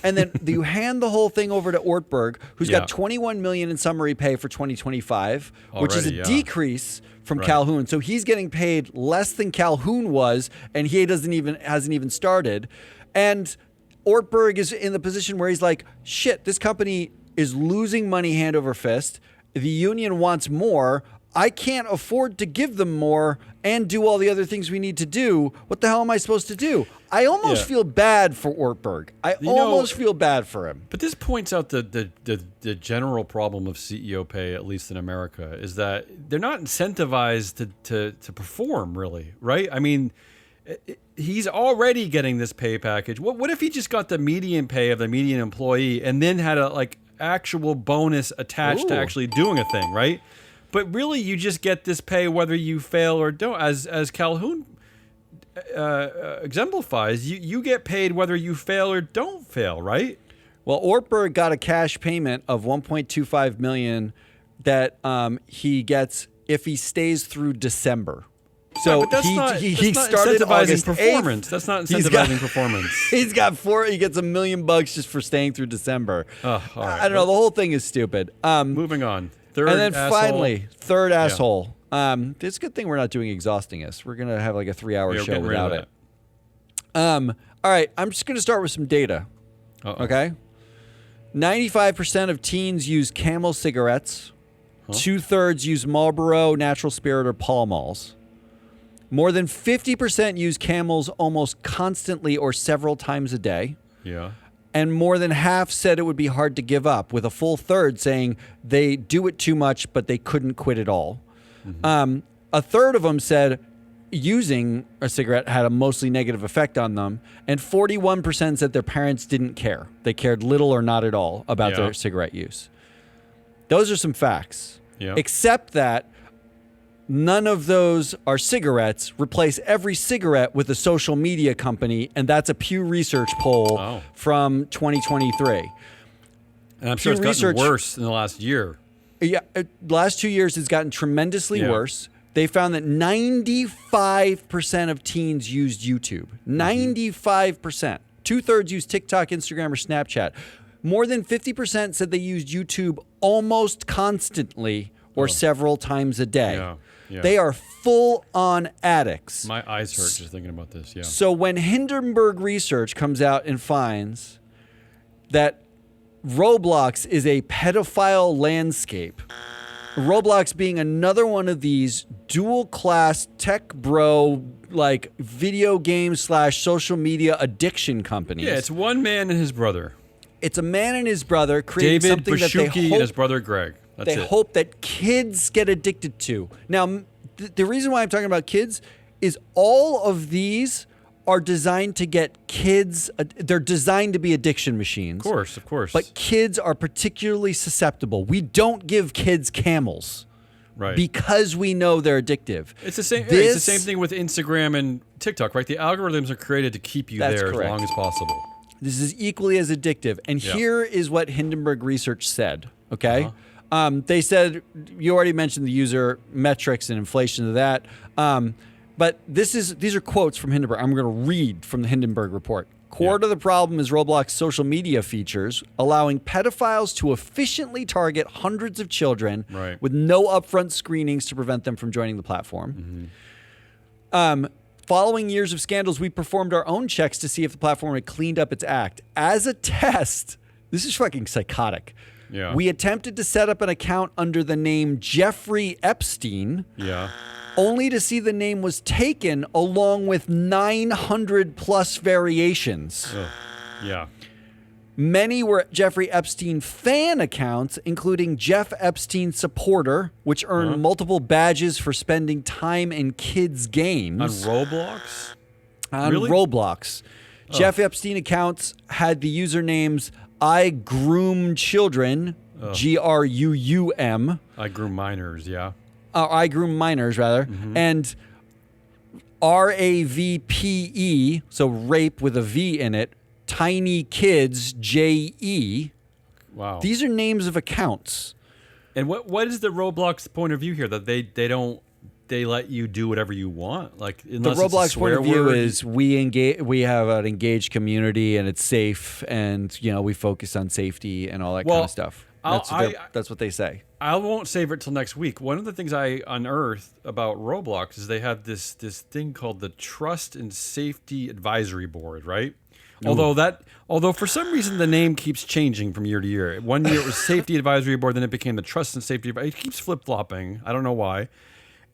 And then you hand the whole thing over to Ortberg, who's got $21 million in summary pay for 2025, which is a decrease from Calhoun. So he's getting paid less than Calhoun was, and he hasn't even started. And Ortberg is in the position where he's like, shit, this company is losing money hand over fist. The union wants more. I can't afford to give them more and do all the other things we need to do. What the hell am I supposed to do? I almost feel bad for Ortberg. I almost feel bad for him. But this points out the general problem of CEO pay, at least in America, is that they're not incentivized to perform, really, right? I mean, he's already getting this pay package. What if he just got the median pay of the median employee and then had a actual bonus attached to actually doing a thing, right? But really, you just get this pay whether you fail or don't. As Calhoun exemplifies, you get paid whether you fail or don't fail, right? Well, Ortberg got a cash payment of $1.25 million that he gets if he stays through December. So he started August performance. 8th. That's not incentivizing performance. He gets $1 million just for staying through December. All right. I don't know. The whole thing is stupid. Moving on. Third finally, third asshole. It's a good thing we're not doing Exhausting Us. We're going to have a 3-hour show without it. All right. I'm just going to start with some data. Okay. 95% of teens use Camel cigarettes. 2/3 use Marlboro, Natural Spirit, or Pall Malls. More than 50% use Camels almost constantly or several times a day. Yeah. And more than half said it would be hard to give up, with a full third saying they do it too much, but they couldn't quit it all. Mm-hmm. A third of them said using a cigarette had a mostly negative effect on them. And 41% said their parents didn't care. They cared little or not at all about their cigarette use. Those are some facts. Yeah. Except that None of those are cigarettes. Replace every cigarette with a social media company, and that's a Pew Research poll from 2023. And I'm sure it's gotten worse in the last year. Yeah, last 2 years it's gotten tremendously worse. They found that 95% of teens used YouTube. 95%. 2/3 used TikTok, Instagram, or Snapchat. More than 50% said they used YouTube almost constantly or several times a day. Yeah. They are full-on addicts. My eyes hurt just thinking about this, So when Hindenburg research comes out and finds that Roblox is a pedophile landscape, Roblox being another one of these dual-class tech bro, like video game / social media addiction companies. Yeah, it's one man and his brother. It's a man and his brother creating David something that they Bashuki hope and his brother Greg. That's it. hope that kids get addicted to. Now, the reason why I'm talking about kids is all of these are designed to get kids. They're designed to be addiction machines. Of course. But kids are particularly susceptible. We don't give kids Camels. Right. Because we know they're addictive. It's the same. It's the same thing with Instagram and TikTok, right? The algorithms are created to keep you there correct. as long as possible. This is equally as addictive. And here is what Hindenburg research said, okay? They said, you already mentioned the user metrics and inflation of that. But these are quotes from Hindenburg. I'm going to read from the Hindenburg report. Core to the problem is Roblox social media features, allowing pedophiles to efficiently target hundreds of children with no upfront screenings to prevent them from joining the platform. Following years of scandals, we performed our own checks to see if the platform had cleaned up its act. As a test, this is fucking psychotic. Yeah. We attempted to set up an account under the name Jeffrey Epstein. Only to see the name was taken along with 900 plus variations. Many were Jeffrey Epstein fan accounts, including Jeff Epstein supporter, which earned multiple badges for spending time in kids' games. On Roblox? On Roblox. Jeff Epstein accounts had the usernames I Groom Children, GRUUM. I Groom Minors, I Groom Minors, rather. And RAVPE, so rape with a V in it, Tiny Kids, JE. Wow. These are names of accounts. And what is the Roblox point of view here? That they let you do whatever you want? Like, unless the Roblox it's a point of swear view word? is we have an engaged community and it's safe, and we focus on safety and all that kind of stuff. That's what they say. I won't save it till next week. One of the things I unearthed about Roblox is they have this thing called the Trust and Safety Advisory Board, right? Although for some reason the name keeps changing from year to year. One year it was Safety Advisory Board, then it became the Trust and Safety. It keeps flip-flopping. I don't know why.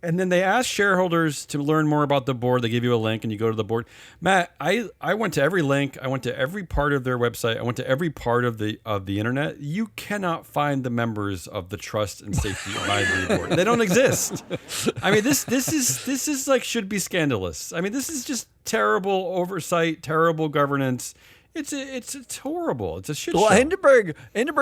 And then they ask shareholders to learn more about the board. They give you a link and you go to the board. Matt, I went to every link. I went to every part of their website. I went to every part of the internet. You cannot find the members of the Trust and Safety Advisory Board. They don't exist. I mean, this is like should be scandalous. I mean, this is just terrible oversight, terrible governance. It's horrible. It's a shit show. Well, Hindenburg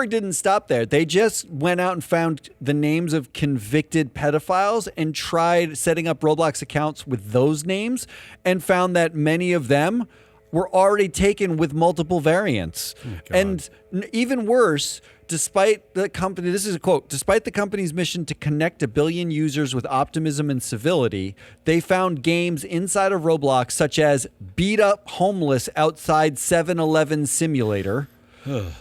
didn't stop there. They just went out and found the names of convicted pedophiles and tried setting up Roblox accounts with those names and found that many of them were already taken with multiple variants. And even worse, despite the company, this is a quote, despite the company's mission to connect 1 billion users with optimism and civility, they found games inside of Roblox such as Beat Up Homeless Outside 7-Eleven Simulator,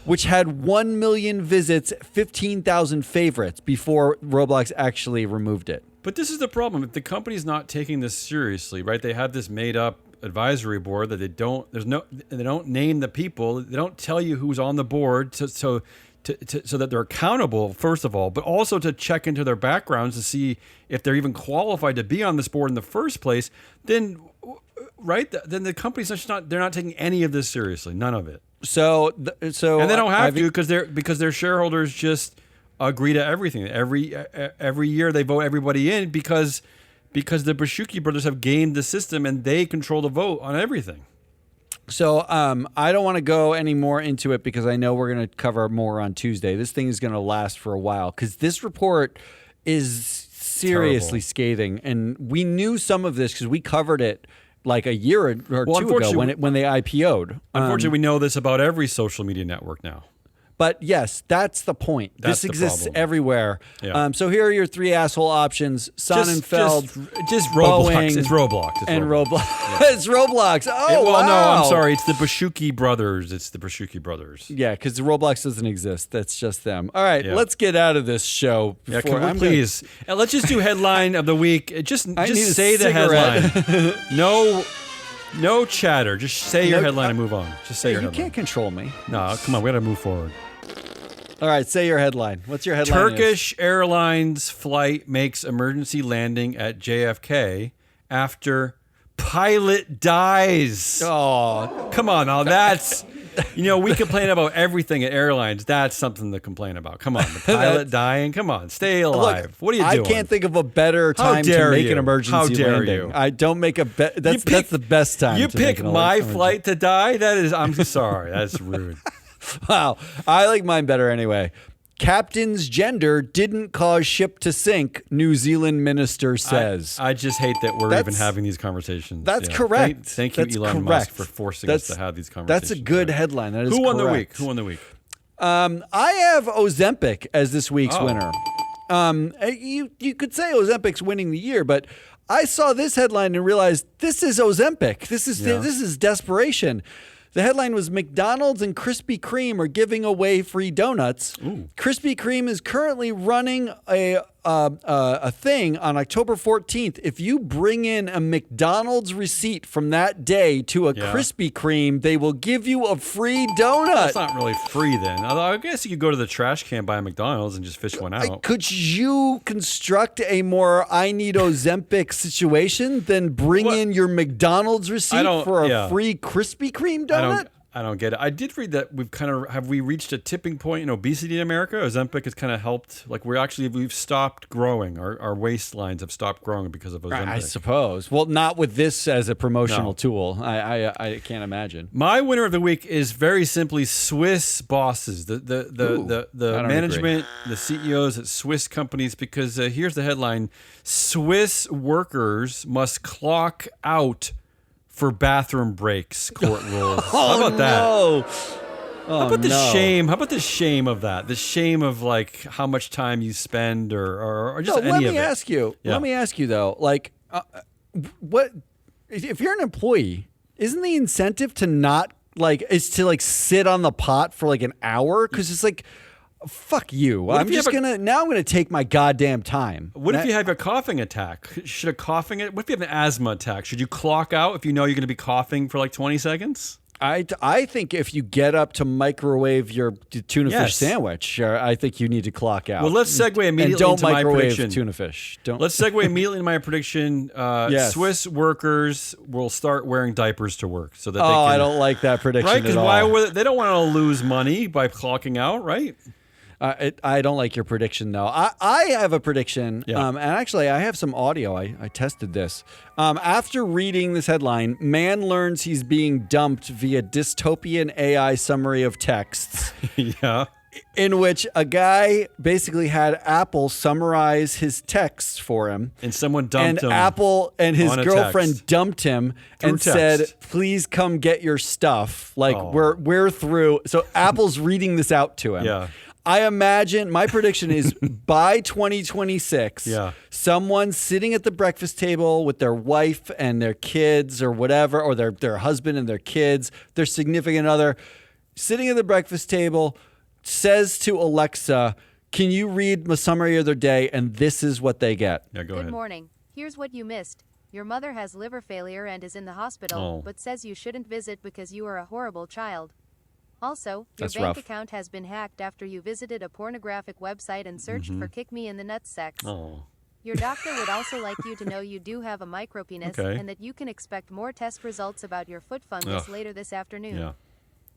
which had 1 million visits, 15,000 favorites before Roblox actually removed it. But this is the problem. If the company's not taking this seriously, right? They have this made up advisory board that they don't name the people. They don't tell you who's on the board so that they're accountable, first of all, but also to check into their backgrounds to see if they're even qualified to be on this board in the first place. Then the company's just they're not taking any of this seriously, none of it. So and they don't have to because their shareholders just agree to everything. Every year they vote everybody in because the Bashuki brothers have gamed the system and they control the vote on everything. So I don't want to go any more into it because I know we're going to cover more on Tuesday. This thing is going to last for a while because this report is seriously Terrible. scathing. And we knew some of this because we covered it like a year or two ago unfortunately- when they IPO'd. Unfortunately, we know this about every social media network now. But yes, that's the point. That's this the exists problem. everywhere. Yeah. So here are your 3 asshole options: Sonnenfeld, just Roblox. Boeing, It's Roblox. It's and Roblox. Roblox. It's Roblox. Oh, Well, no, wow. I'm sorry. It's the Bashuki brothers. Yeah, because Roblox doesn't exist. That's just them. All right, Yeah. let's get out of this show. Yeah, before- can we I'm please? And let's just do headline of the week. Just need a say the cigarette. headline. No chatter. Just say your No- headline and move on. Just say Hey, your you headline. can't control me. No, come on. We got to move forward. All right, say your headline. What's your headline? Turkish Airlines flight makes emergency landing at JFK after pilot dies. Oh, Come on now, that's we complain about everything at airlines. That's something to complain about. Come on, the pilot dying. Come on, stay alive. look, What are you doing? I can't think of a better How time to dare make you. an emergency How dare landing. you. I don't make a that's the best time. You to make pick an my emergency. flight to die. That is, I'm sorry. That's rude. Wow, I like mine better anyway. Captain's gender didn't cause ship to sink, New Zealand minister says. I just hate that we're even That's- having these conversations. That's Yeah. correct. Thank you, That's Elon Musk, correct. for forcing us to have these conversations. That's a good Yeah. headline. That is Who won the week? correct. Who won the week? I have Ozempic as this week's Oh. winner. You could say Ozempic's winning the year, but I saw this headline and realized this is Ozempic. This is desperation. The headline was McDonald's and Krispy Kreme are giving away free donuts. Ooh. Krispy Kreme is currently running a thing on October 14th. If you bring in a McDonald's receipt from that day to a Yeah. Krispy Kreme, they will give you a free donut. That's not really free then. Although I guess you could go to the trash can, buy a McDonald's, and just fish one out. Could you construct a more I need Ozempic situation than bring What? in your McDonald's receipt for a yeah. free Krispy Kreme donut? I don't get it. I did read that have we reached a tipping point in obesity in America? Ozempic has kind of helped. Like we've stopped growing. Our waistlines have stopped growing because of Ozempic. I suppose. Well, not with this as a promotional No. tool. I can't imagine. My winner of the week is very simply Swiss bosses, the I don't management, the CEOs at Swiss companies. Because here's the headline: Swiss workers must clock out for bathroom breaks. Court rules. How about that? No. How about the shame? How about the shame of that? The shame of like how much time you spend, or just any let of me it. ask you. Yeah. Let me ask you though. Like, what if you're an employee? Isn't the incentive to not is to sit on the pot for like an hour? Because it's like, fuck you. if I'm you just have gonna take my goddamn time. What if you have a coughing attack? What if you have an asthma attack? Should you clock out if you know you're going to be coughing for like 20 seconds? I think if you get up to microwave your tuna Yes. fish sandwich, I think you need to clock out. Well, let's segue immediately and don't into my microwave prediction. tuna fish. Don't. Let's segue immediately into my prediction. Yes. Swiss workers will start wearing diapers to work so that they Oh, can. I don't like that prediction Right? at Because all. they don't want to lose money by clocking out, right? I don't like your prediction though. I have a prediction, Yeah. and actually I have some audio. I tested this. After reading this headline, man learns he's being dumped via dystopian AI summary of texts, Yeah. in which a guy basically had Apple summarize his texts for him. And someone And dumped him. Apple and his on a girlfriend text. dumped him and Through said, text. "Please come get your stuff." Like Oh. we're through. So Apple's reading this out to him. Yeah. I imagine my prediction is by 2026, Yeah. someone sitting at the breakfast table with their wife and their kids or whatever, or their husband and their kids, their significant other, sitting at the breakfast table, says to Alexa, "Can you read the summary of their day?" And this is what they get. Yeah, go Good ahead. morning. Here's what you missed. Your mother has liver failure and is in the hospital, Oh. but says you shouldn't visit because you are a horrible child. Also, your That's bank rough. account has been hacked after you visited a pornographic website and searched for Kick Me in the Nuts sex. Oh. Your doctor would also like you to know you do have a micropenis Okay. and that you can expect more test results about your foot fungus Ugh. later this afternoon. Yeah.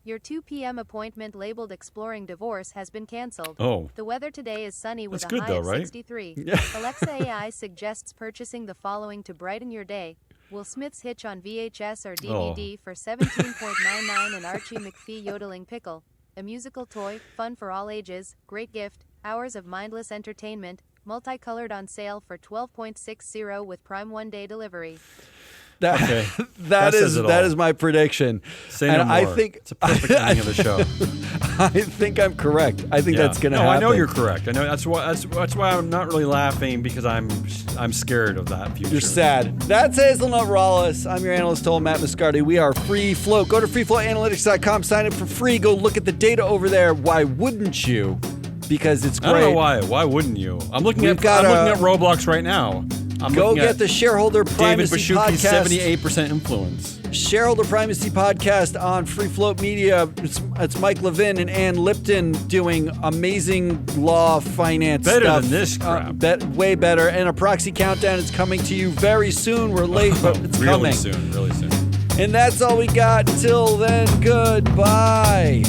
Your 2 p.m. appointment labeled Exploring Divorce has been canceled. Oh. The weather today is sunny with That's a good high though, of right? 63. Alexa AI suggests purchasing the following to brighten your day. Will Smith's Hitch on VHS or DVD for $17.99 and Archie McPhee yodeling pickle. A musical toy, fun for all ages, great gift, hours of mindless entertainment, multicolored on sale for $12.60 with Prime 1-day delivery. That, Okay. that says it all. is my prediction. Say and no more. I think It's a perfect ending of the show. I think I'm correct. I think Yeah. that's going to no, happen. I know you're correct. I know that's why I'm not really laughing, because I'm scared of that future. You're sad. That's Hazelnut Rawless. I'm your AnalystHole Matt Moscardi. We are Free Float. Go to freefloatanalytics.com. Sign up for free. Go look at the data over there. Why wouldn't you? Because it's great. I don't know why. Why wouldn't you? I'm looking We've at got Roblox right now. I'm Go looking get at the Shareholder David Primacy Bashuki's Podcast. 78% influence. Shareholder Primacy Podcast on Free Float Media. It's Mike Levin and Ann Lipton doing amazing law finance Better stuff. than this crap. Way better. And a proxy countdown is coming to you very soon. We're late, but it's really coming. soon. Really soon. And that's all we got. Till then, goodbye.